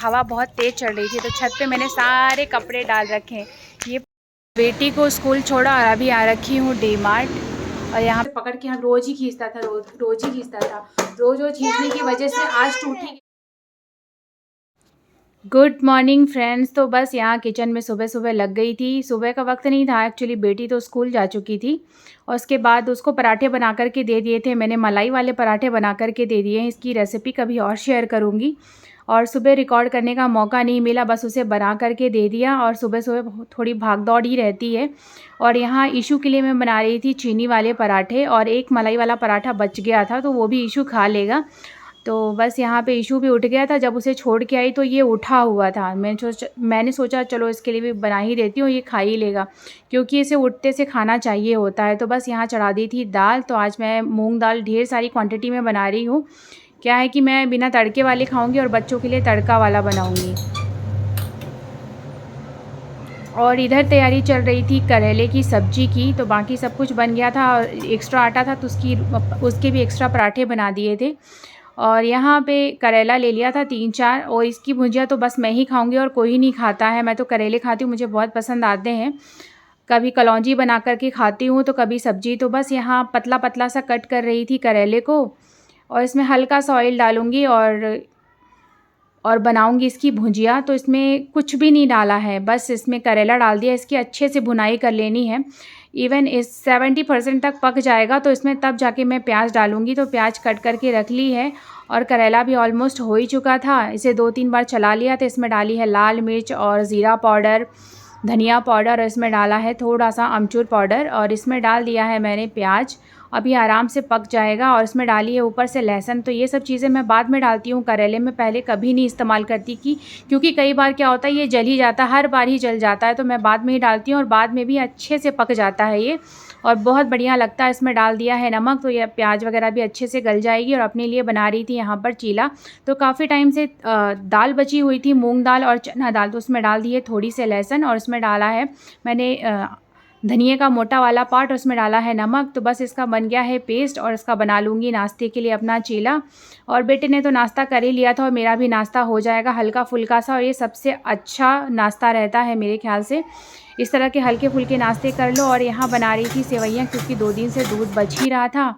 हवा बहुत तेज़ चल रही थी, तो छत पे मैंने सारे कपड़े डाल रखे हैं। ये बेटी को स्कूल छोड़ा और अभी आ रखी हूँ डी मार्ट। और यहाँ पकड़ के हम रोज़ ही खींचता था, रोज़ ही खींचता था। रोज़ खींचने की वजह से आज टूटी। Good morning friends. तो बस यहाँ किचन में सुबह सुबह लग गई थी। सुबह का वक्त नहीं था एक्चुअली, बेटी तो स्कूल जा चुकी थी और उसके बाद उसको पराठे बना करके दे दिए थे। मैंने मलाई वाले पराठे बना करके दे दिए हैं। इसकी रेसिपी कभी और शेयर करूँगी। और सुबह रिकॉर्ड करने का मौका नहीं मिला, बस उसे बना करके दे दिया। और सुबह सुबह थोड़ी भाग दौड़ ही रहती है। और यहाँ ईशू के लिए मैं बना रही थी चीनी वाले पराठे, और एक मलाई वाला पराठा बच गया था तो वो भी ईशू खा लेगा। तो बस यहाँ पे ईशू भी उठ गया था। जब उसे छोड़ के आई तो ये उठा हुआ था। मैंने सोचा चलो इसके लिए भी बना ही देती हूँ, ये खा ही लेगा, क्योंकि इसे उठते से खाना चाहिए होता है। तो बस यहाँ चढ़ा दी थी दाल। तो आज मैं मूंग दाल ढेर सारी क्वांटिटी में बना रही हूँ। क्या है कि मैं बिना तड़के वाली खाऊंगी और बच्चों के लिए तड़का वाला बनाऊंगी। और इधर तैयारी चल रही थी करेले की सब्ज़ी की। तो बाकी सब कुछ बन गया था और एक्स्ट्रा आटा था तो उसके भी एक्स्ट्रा पराठे बना दिए थे। और यहाँ पे करेला ले लिया था 3-4, और इसकी भुजिया तो बस मैं ही खाऊंगी और कोई नहीं खाता है। मैं तो करेले खाती हूँ, मुझे बहुत पसंद आते हैं। कभी कलौंजी बना करके खाती हूँ तो कभी सब्जी। तो बस यहाँ पतला पतला सा कट कर रही थी करेले को, और इसमें हल्का सा ऑयल डालूँगी और बनाऊंगी इसकी भुजिया। तो इसमें कुछ भी नहीं डाला है, बस इसमें करेला डाल दिया। इसकी अच्छे से भुनाई कर लेनी है। इवन इस 70% तक पक जाएगा तो इसमें तब जाके मैं प्याज डालूंगी। तो प्याज कट करके रख ली है, और करेला भी ऑलमोस्ट हो ही चुका था। इसे 2-3 बार चला लिया। तो इसमें डाली है लाल मिर्च और ज़ीरा पाउडर, धनिया पाउडर, और इसमें डाला है थोड़ा सा अमचूर पाउडर, और इसमें डाल दिया है मैंने प्याज। अभी आराम से पक जाएगा। और इसमें डाली है ऊपर से लहसुन। तो ये सब चीज़ें मैं बाद में डालती हूँ, करेले में पहले कभी नहीं इस्तेमाल करती क्योंकि कई बार क्या होता है ये जल ही जाता है, हर बार ही जल जाता है। तो मैं बाद में ही डालती हूँ और बाद में भी अच्छे से पक जाता है ये, और बहुत बढ़िया लगता है। इसमें डाल दिया है नमक, तो ये प्याज वगैरह भी अच्छे से गल जाएगी। और अपने लिए बना रही थी यहाँ पर चीला। तो काफ़ी टाइम से दाल बची हुई थी, मूंग दाल और चना दाल। तो उसमें डाल दी है थोड़ी सी लहसुन, और उसमें डाला है मैंने धनिए का मोटा वाला पार्ट, और उसमें डाला है नमक। तो बस इसका बन गया है पेस्ट, और इसका बना लूँगी नाश्ते के लिए अपना चीला। और बेटे ने तो नाश्ता कर ही लिया था और मेरा भी नाश्ता हो जाएगा हल्का फुल्का सा। और ये सबसे अच्छा नाश्ता रहता है मेरे ख्याल से। इस तरह के हल्के फुल्के नाश्ते कर लो। और यहाँ बना रही थी सेवइयाँ, क्योंकि 2 दिन से दूध बच ही रहा था।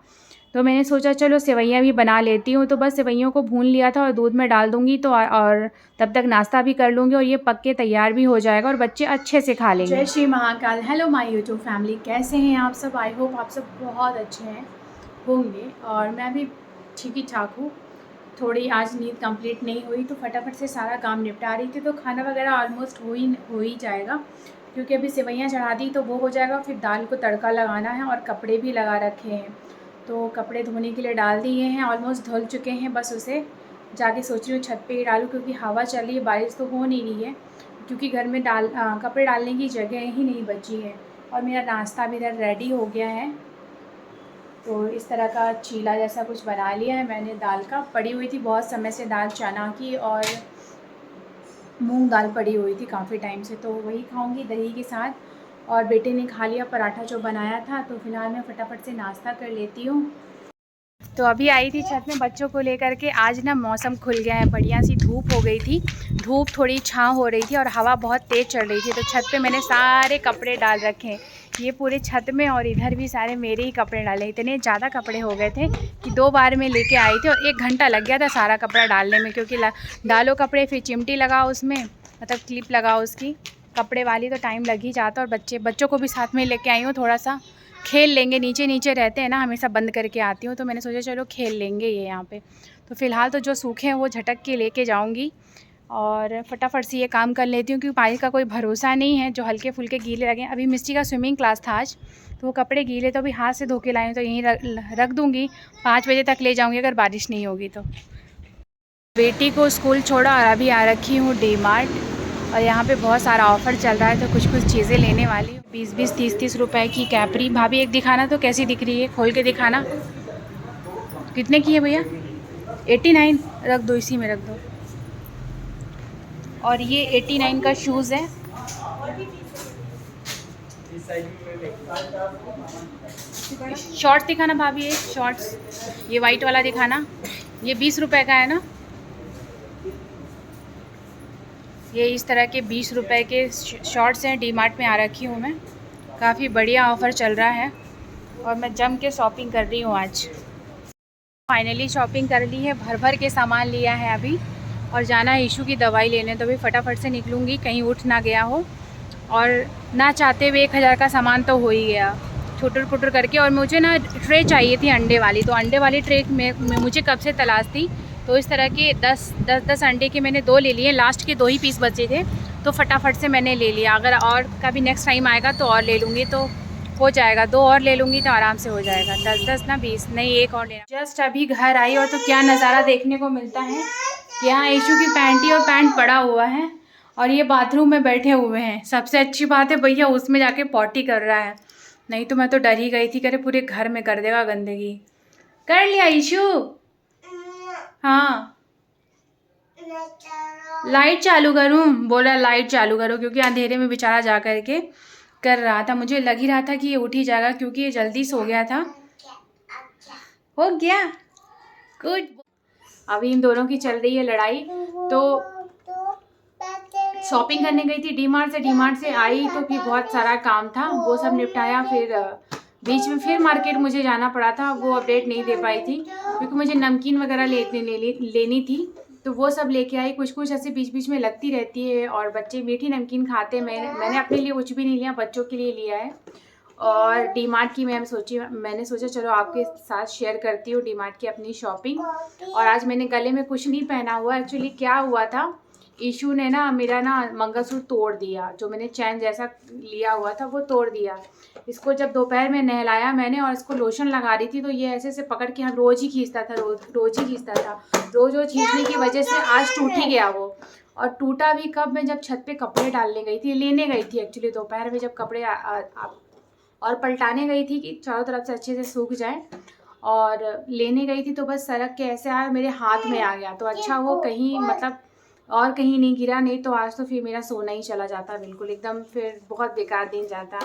तो मैंने सोचा चलो सेवइयाँ भी बना लेती हूँ। तो बस सेवइयों को भून लिया था और दूध में डाल दूँगी। तो और तब तक नाश्ता भी कर लूँगी और ये पक के तैयार भी हो जाएगा और बच्चे अच्छे से खा लेंगे। जय Shri Mahakal. Hello my YouTube family, कैसे हैं आप सब? आई होप आप सब बहुत अच्छे हैं होंगे, और मैं भी ठीक ही ठाक हूँ। थोड़ी आज नींद कंप्लीट नहीं हुई तो फटाफट से सारा काम निपटा रही थी। तो खाना वगैरह ऑलमोस्ट हो ही जाएगा, क्योंकि अभी सेवइयाँ चढ़ा दी तो वो हो जाएगा। फिर दाल को तड़का लगाना है और कपड़े भी लगा रखे हैं। तो कपड़े धोने के लिए डाल दिए हैं, ऑलमोस्ट धुल चुके हैं। बस उसे जाके सोच रही हूँ छत पे ही डालूँ, क्योंकि हवा चल रही है, बारिश तो हो नहीं रही है। क्योंकि घर में कपड़े डालने की जगह ही नहीं बची है। और मेरा नाश्ता भी इधर रेडी हो गया है। तो इस तरह का चीला जैसा कुछ बना लिया है मैंने। दाल का पड़ी हुई थी बहुत समय से, दाल चना की और मूंग दाल पड़ी हुई थी काफ़ी टाइम से, तो वही खाऊंगी दही के साथ। और बेटे ने खा लिया पराठा जो बनाया था। तो फिलहाल मैं फटाफट से नाश्ता कर लेती हूँ। तो अभी आई थी छत में बच्चों को लेकर के। आज ना मौसम खुल गया है, बढ़िया सी धूप हो गई थी। धूप थोड़ी छाँव हो रही थी और हवा बहुत तेज़ चल रही थी। तो छत पे मैंने सारे कपड़े डाल रखे हैं, ये पूरे छत में, और इधर भी सारे मेरे ही कपड़े डाले। इतने ज़्यादा कपड़े हो गए थे कि 2 बार में लेके आई थी और 1 घंटा लग गया था सारा कपड़ा डालने में। क्योंकि डालो कपड़े, फिर चिमटी लगाओ उसमें, मतलब क्लिप लगाओ उसकी कपड़े वाली, तो टाइम लग ही जाता। और बच्चों को भी साथ में लेके आई हूँ, थोड़ा सा खेल लेंगे। नीचे नीचे रहते हैं ना, हमेशा बंद करके आती हूँ। तो मैंने सोचा चलो खेल लेंगे ये यहाँ पे। तो फ़िलहाल तो जो सूखे हैं वो झटक के लेके जाऊँगी और फटाफट से ये काम कर लेती हूँ, क्योंकि पानी का कोई भरोसा नहीं है। जो हल्के फुल्के गीले लगे, अभी मिस्टी का स्विमिंग क्लास था आज, तो वो कपड़े गीले तो अभी हाथ से धो के लाए, तो यहीं रख दूँगी। 5 बजे तक ले जाऊँगी अगर बारिश नहीं होगी तो। बेटी को स्कूल छोड़ा और अभी आ रखी हूँ डी मार्ट, और यहाँ पे बहुत सारा ऑफ़र चल रहा है। तो कुछ चीज़ें लेने वाली हूँ। 20-20, 30-30 रुपए की कैपरी। भाभी एक दिखाना तो कैसी दिख रही है, खोल के दिखाना। कितने की है भैया? 89। रख दो, इसी में रख दो। और ये 89 का शूज़ है। शॉर्ट्स दिखाना भाभी, ये शॉर्ट्स, ये वाइट वाला दिखाना। ये 20 रुपए का है ना? ये इस तरह के 20 रुपए के शॉर्ट्स हैं, डी मार्ट में आ रखी हूँ मैं। काफ़ी बढ़िया ऑफ़र चल रहा है और मैं जम के शॉपिंग कर रही हूँ आज। फाइनली शॉपिंग कर ली है, भर भर के सामान लिया है अभी, और जाना है ईशू की दवाई लेने। तो अभी फटाफट से निकलूँगी, कहीं उठ ना गया हो, और ना चाहते हुए 1000 का सामान तो हो ही गया छुटर पुटर करके। और मुझे ना ट्रे चाहिए थी अंडे वाली, तो अंडे वाली ट्रे में मुझे कब से तलाश थी। तो इस तरह के 10 अंडे के मैंने 2 ले लिए, लास्ट के 2 ही पीस बचे थे, तो फटाफट से मैंने ले लिया। अगर और कभी नेक्स्ट टाइम आएगा तो और ले लूँगी, तो हो जाएगा। 2 और ले लूँगी तो आराम से हो जाएगा। 10 ना 20 नहीं, 1 और लेना। जस्ट अभी घर आई और तो क्या नज़ारा देखने को मिलता है। यहाँ ईशू की पैंटी और पैंट पड़ा हुआ है और ये बाथरूम में बैठे हुए हैं। सबसे अच्छी बात है भैया उसमें जाके पॉटी कर रहा है, नहीं तो मैं तो डर ही गई थी, करे पूरे घर में कर देगा गंदगी। कर लिया ईशू? हाँ, लाइट चालू करूँ? बोला लाइट चालू करो, क्योंकि अंधेरे में बेचारा जा कर के कर रहा था। मुझे लग ही रहा था कि ये उठ ही जाएगा, क्योंकि ये जल्दी सो गया था। हो गया गुड। अभी इन दोनों की चल रही है लड़ाई। तो शॉपिंग करने गई थी डी मार्ट से आई तो फिर बहुत सारा काम था, वो सब निपटाया। फिर बीच में फिर मार्केट मुझे जाना पड़ा था, वो अपडेट नहीं दे पाई थी, क्योंकि मुझे नमकीन वगैरह लेनी थी। तो वो सब लेके आई। कुछ कुछ ऐसे बीच बीच में लगती रहती है, और बच्चे मीठी नमकीन खाते। मैंने अपने लिए कुछ भी नहीं लिया, बच्चों के लिए लिया है। और डी मार्ट की मैंने सोचा चलो आपके साथ शेयर करती हूँ डी मार्ट की अपनी शॉपिंग। और आज मैंने गले में कुछ नहीं पहना हुआ। एक्चुअली क्या हुआ था, ईशू ने ना मेरा ना मंगलसूत्र तोड़ दिया, जो मैंने चैन जैसा लिया हुआ था वो तोड़ दिया। इसको जब दोपहर में नहलाया मैंने और इसको लोशन लगा रही थी, तो ये ऐसे से पकड़ के रोज़ ही खींचता था, रोज़ ही खींचता था। रोज़ खींचने की वजह से आज टूट ही गया वो। और टूटा भी कब, मैं जब छत पे कपड़े डालने गई थी, लेने गई थी एक्चुअली दोपहर में, जब कपड़े और पलटाने गई थी कि चारों तरफ से अच्छे से सूख जाए, और लेने गई थी तो बस सड़क के ऐसे मेरे हाथ में आ गया। तो अच्छा वो कहीं मतलब और कहीं नहीं गिरा, नहीं तो आज तो फिर मेरा सोना ही चला जाता बिल्कुल एकदम, फिर बहुत बेकार दिन जाता।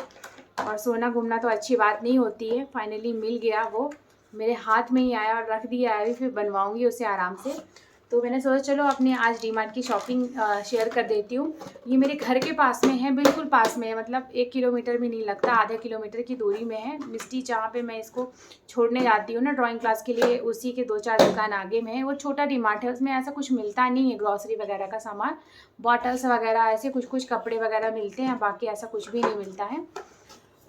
और सोना घूमना तो अच्छी बात नहीं होती है। फाइनली मिल गया, वो मेरे हाथ में ही आया और रख दिया है। अभी फिर बनवाऊंगी उसे आराम से। तो मैंने सोचा चलो अपने आज डी मार्ट की शॉपिंग शेयर कर देती हूँ। ये मेरे घर के पास में है, बिल्कुल पास में है, मतलब 1 किलोमीटर भी नहीं लगता, आधे किलोमीटर की दूरी में है। मिस्टी जहाँ पे मैं इसको छोड़ने जाती हूँ ना ड्राइंग क्लास के लिए, उसी के 2-4 दुकान आगे में है। वो छोटा डी मार्ट है, उसमें ऐसा कुछ मिलता नहीं है, ग्रॉसरी वगैरह का सामान, बॉटल्स वगैरह ऐसे कुछ कपड़े वगैरह मिलते हैं, बाकी ऐसा कुछ भी नहीं मिलता है।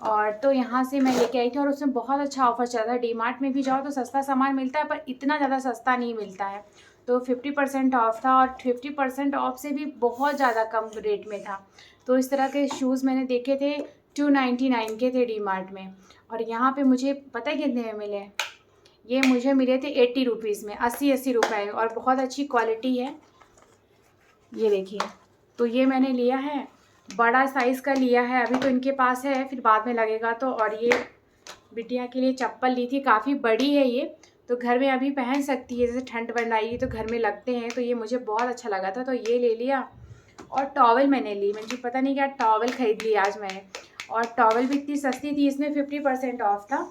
और तो यहाँ से मैं लेके आई थी और उसमें बहुत अच्छा ऑफर चल रहा है। डी मार्ट में भी जाओ तो सस्ता सामान मिलता है, पर इतना ज़्यादा सस्ता नहीं मिलता है। तो 50% ऑफ था, और 50% ऑफ से भी बहुत ज़्यादा कम रेट में था। तो इस तरह के शूज़ मैंने देखे थे, 299 के थे डी मार्ट में। और यहाँ पे मुझे पता है कितने में मिले? ये मुझे मिले थे 80 रुपीज़ में, 80 रुपये, और बहुत अच्छी क्वालिटी है। ये देखिए, तो ये मैंने लिया है, बड़ा साइज़ का लिया है। अभी तो इनके पास है, फिर बाद में लगेगा तो। और ये बिटिया के लिए चप्पल ली थी, काफ़ी बड़ी है ये, तो घर में अभी पहन सकती है, जैसे ठंड वंड आएगी तो घर में लगते हैं। तो ये मुझे बहुत अच्छा लगा था, तो ये ले लिया। और टॉवल मैंने ली, मुझे पता नहीं क्या टॉवल ख़रीद ली आज मैंने। और टॉवल भी इतनी सस्ती थी, इसमें 50% ऑफ था।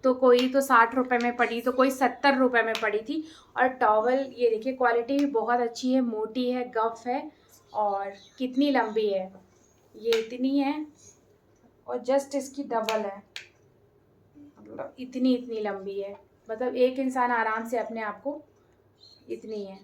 तो कोई तो 60 रुपये में पड़ी, तो कोई 70 रुपये में पड़ी थी। और टॉवल ये देखिए, क्वालिटी भी बहुत अच्छी है, मोटी है, गफ है। और कितनी लंबी है, ये इतनी है, और जस्ट इसकी डबल है, मतलब इतनी लंबी है, मतलब एक इंसान आराम से अपने आप को, इतनी है।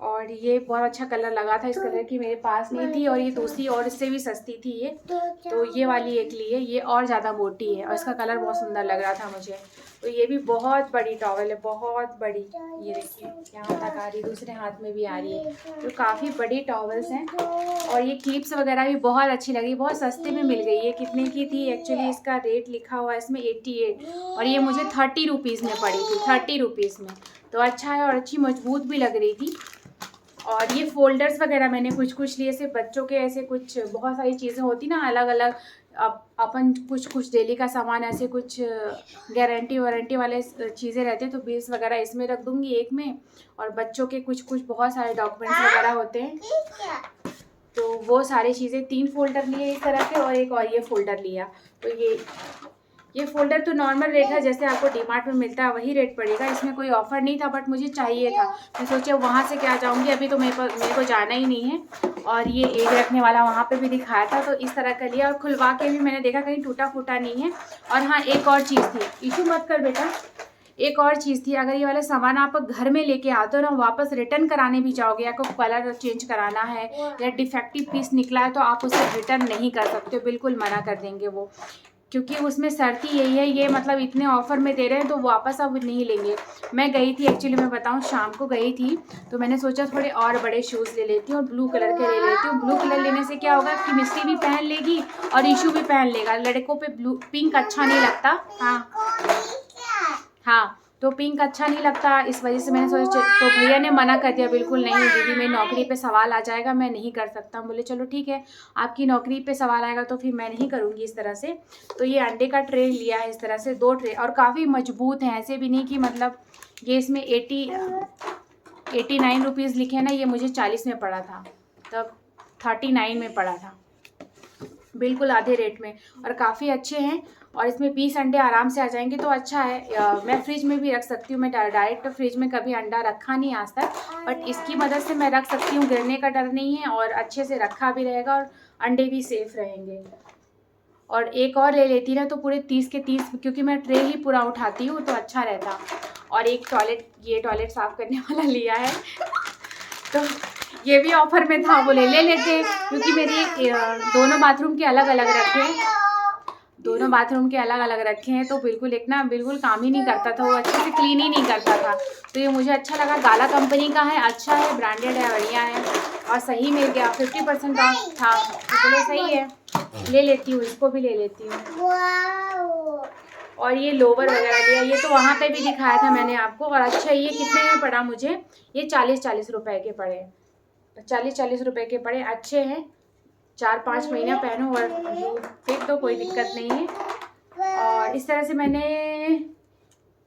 और ये बहुत अच्छा कलर लगा था, इस कलर की मेरे पास नहीं थी, और ये दूसरी और इससे भी सस्ती थी ये, तो ये वाली एक ली है, ये और ज़्यादा मोटी है और इसका कलर बहुत सुंदर लग रहा था मुझे। तो ये भी बहुत बड़ी टॉवल है, बहुत बड़ी, ये देखिए यहाँ तक आ रही, दूसरे हाथ में भी आ रही है। तो काफ़ी बड़ी टॉवल्स हैं। और ये क्लिप्स वगैरह भी बहुत अच्छी लगी, बहुत सस्ते में मिल गई है। कितने की थी एक्चुअली, इसका रेट लिखा हुआ है इसमें 88, और ये मुझे 30 रुपीज़ में पड़ी थी, 30 रुपीज़ में। तो अच्छा है, और अच्छी मजबूत भी लग रही थी। और ये फोल्डर्स वगैरह मैंने कुछ लिए, ऐसे बच्चों के ऐसे कुछ बहुत सारी चीज़ें होती ना अलग अलग, अपन कुछ डेली का सामान, ऐसे कुछ गारंटी वारंटी वाले चीज़ें रहते हैं, तो बिल्स वगैरह इसमें रख दूँगी एक में। और बच्चों के कुछ बहुत सारे डॉक्यूमेंट्स वगैरह होते हैं, तो वो सारी चीज़ें 3 फोल्डर लिए इस तरह के, और एक और ये फोल्डर लिया। तो ये फ़ोल्डर तो नॉर्मल रेट है, जैसे आपको डीमार्ट में मिलता है वही रेट पड़ेगा। इसमें कोई ऑफ़र नहीं था, बट मुझे चाहिए था। मैं सोचा वहाँ से क्या जाऊँगी, अभी तो मेरे को जाना ही नहीं है। और ये एग रखने वाला वहाँ पे भी दिखाया था, तो इस तरह का लिया। और खुलवा के भी मैंने देखा कहीं टूटा फूटा नहीं है। और हाँ, एक और चीज़ थी, इशू मत कर बेटा। एक और चीज़ थी, अगर ये वाला सामान आप घर में लेके आते हो ना, वापस रिटर्न कराने भी जाओगे, आपको कलर चेंज कराना है या डिफेक्टिव पीस निकला है, तो आप उसे रिटर्न नहीं कर सकते, बिल्कुल मना कर देंगे वो। क्योंकि उसमें शर्त ही यही है, ये मतलब इतने ऑफ़र में दे रहे हैं तो वापस अब नहीं लेंगे। मैं गई थी एक्चुअली, मैं बताऊँ, शाम को गई थी, तो मैंने सोचा थोड़े और बड़े शूज़ ले लेती हूँ और ब्लू कलर के ले लेती हूँ। ब्लू कलर लेने से क्या होगा कि मिस्टी भी पहन लेगी और इशू भी पहन लेगा। लड़कों पे पिंक अच्छा नहीं लगता। हाँ, तो पिंक अच्छा नहीं लगता, इस वजह से मैंने सोचा। तो भैया ने मना कर दिया, बिल्कुल नहीं दीदी, मेरी नौकरी पे सवाल आ जाएगा, मैं नहीं कर सकता। बोले चलो ठीक है, आपकी नौकरी पे सवाल आएगा तो फिर मैं नहीं करूँगी इस तरह से। तो ये अंडे का ट्रे लिया है इस तरह से, 2 ट्रे, और काफ़ी मजबूत हैं, ऐसे भी नहीं कि मतलब ये इसमें 89 रुपीज़ लिखे हैं ना, ये मुझे 40 में पड़ा था, तब 39 में पड़ा था, बिल्कुल आधे रेट में। और काफ़ी अच्छे हैं, और इसमें 20 अंडे आराम से आ जाएंगे, तो अच्छा है। मैं फ्रिज में भी रख सकती हूँ, मैं डायरेक्ट फ्रिज में कभी अंडा रखा नहीं आज तक, बट इसकी मदद से मैं रख सकती हूँ, गिरने का डर नहीं है, और अच्छे से रखा भी रहेगा और अंडे भी सेफ रहेंगे। और एक और ले लेती ना तो पूरे 30 के 30, क्योंकि मैं ट्रे ही पूरा उठाती हूँ तो अच्छा रहता। और एक ये टॉयलेट साफ़ करने वाला लिया है, तो ये भी ऑफ़र में था, वो ले लेते, क्योंकि मेरी दोनों बाथरूम के अलग अलग रखे हैं, दोनों बाथरूम के अलग अलग रखे हैं, तो बिल्कुल एक ना बिल्कुल काम ही नहीं करता था, वो अच्छे से क्लीन ही नहीं करता था। तो ये मुझे अच्छा लगा, गाला कंपनी का है, अच्छा है, ब्रांडेड है, बढ़िया है, और सही मिल गया, 50% ऑफ था, तो बोले सही है, ले लेती हूँ, इसको भी ले लेती हूँ। और ये लोवर वगैरह लिया, ये तो वहाँ पे भी दिखाया था मैंने आपको। और अच्छा, ये कितने में पड़ा मुझे, ये 40-40 रुपए के पड़े, 40-40 रुपए के पड़े, अच्छे हैं, 4-5 महीना पहनो और फिर तो कोई दिक्कत नहीं है। और इस तरह से मैंने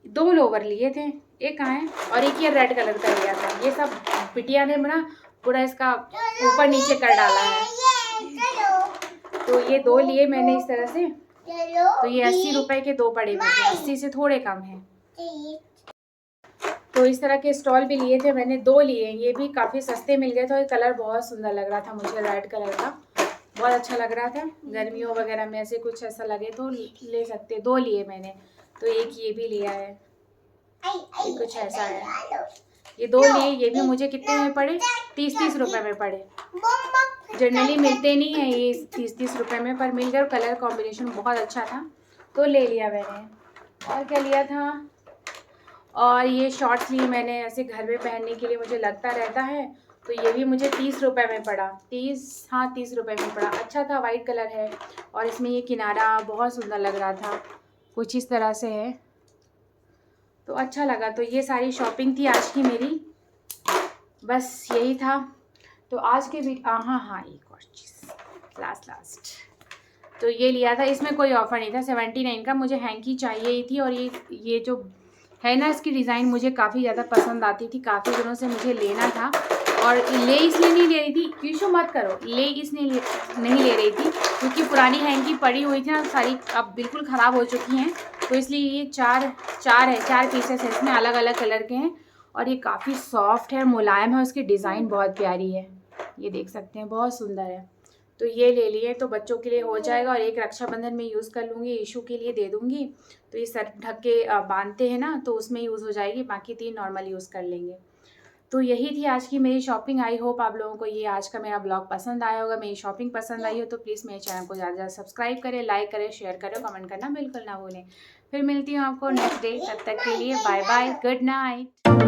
2 लोवर लिए थे, एक कहाँ है, और एक ये रेड कलर का लिया था। ये सब बिटिया ने ना पूरा इसका ऊपर नीचे कर डाला है, तो ये 2 लिए मैंने इस तरह से। तो ये 80 रुपए के 2 पड़े मुझे, 80 से थोड़े कम हैं। तो इस तरह के स्टॉल भी लिए थे मैंने, 2 लिए, ये भी काफ़ी सस्ते मिल गए थे, और कलर बहुत सुंदर लग रहा था मुझे, रेड कलर का बहुत अच्छा लग रहा था। गर्मियों वगैरह में ऐसे कुछ ऐसा लगे तो ले सकते, 2 लिए मैंने। तो एक ये भी लिया है, ये कुछ ऐसा है, ये 2 लिए, ये भी मुझे कितने में पड़े, 30-30 रुपए में पड़े। जनरली मिलते नहीं है ये 30-30 रुपए में, पर मिल गए, कलर कॉम्बिनेशन बहुत अच्छा था, तो ले लिया मैंने। और क्या लिया था, और ये शॉर्ट्स लिए मैंने, ऐसे घर में पहनने के लिए, मुझे लगता रहता है, तो ये भी मुझे 30 रुपए में पड़ा, 30 रुपए में पड़ा, अच्छा था, वाइट कलर है, और इसमें ये किनारा बहुत सुंदर लग रहा था, कुछ इस तरह से है, तो अच्छा लगा। तो ये सारी शॉपिंग थी आज की मेरी, बस यही था। तो आज के भी हाँ, एक और चीज़, लास्ट तो ये लिया था, इसमें कोई ऑफ़र नहीं था, 79 का, मुझे हैंकी चाहिए ही थी। और ये जो है ना, इसकी डिज़ाइन मुझे काफ़ी ज़्यादा पसंद आती थी, काफ़ी दिनों से मुझे लेना था, और ले इसलिए नहीं ले रही थी, इशू मत करो, ले इसलिए नहीं ले रही थी क्योंकि पुरानी हैंकी पड़ी हुई थी ना सारी, अब बिल्कुल ख़राब हो चुकी हैं, तो इसलिए ये 4 पीसेस है, इसमें अलग अलग कलर के हैं, और ये काफ़ी सॉफ्ट है, मुलायम है, उसकी डिज़ाइन बहुत प्यारी है, ये देख सकते हैं, बहुत सुंदर है। तो ये ले लिए, तो बच्चों के लिए हो जाएगा, और एक रक्षाबंधन में यूज़ कर लूँगी, इशू के लिए दे दूँगी, तो ये सर ढक के बांधते हैं ना, तो उसमें यूज़ हो जाएगी, बाकी 3 नॉर्मल यूज़ कर लेंगे। तो यही थी आज की मेरी शॉपिंग। आई होप आप लोगों को ये आज का मेरा ब्लॉग पसंद आया होगा, मेरी शॉपिंग पसंद आई हो तो प्लीज़ मेरे चैनल को ज़्यादा से ज़्यादा सब्सक्राइब करें, लाइक करें, शेयर करें, कमेंट करना बिल्कुल ना भूलें। फिर मिलती हूँ आपको नेक्स्ट डे, तब तक के लिए बाय बाय, गुड नाइट।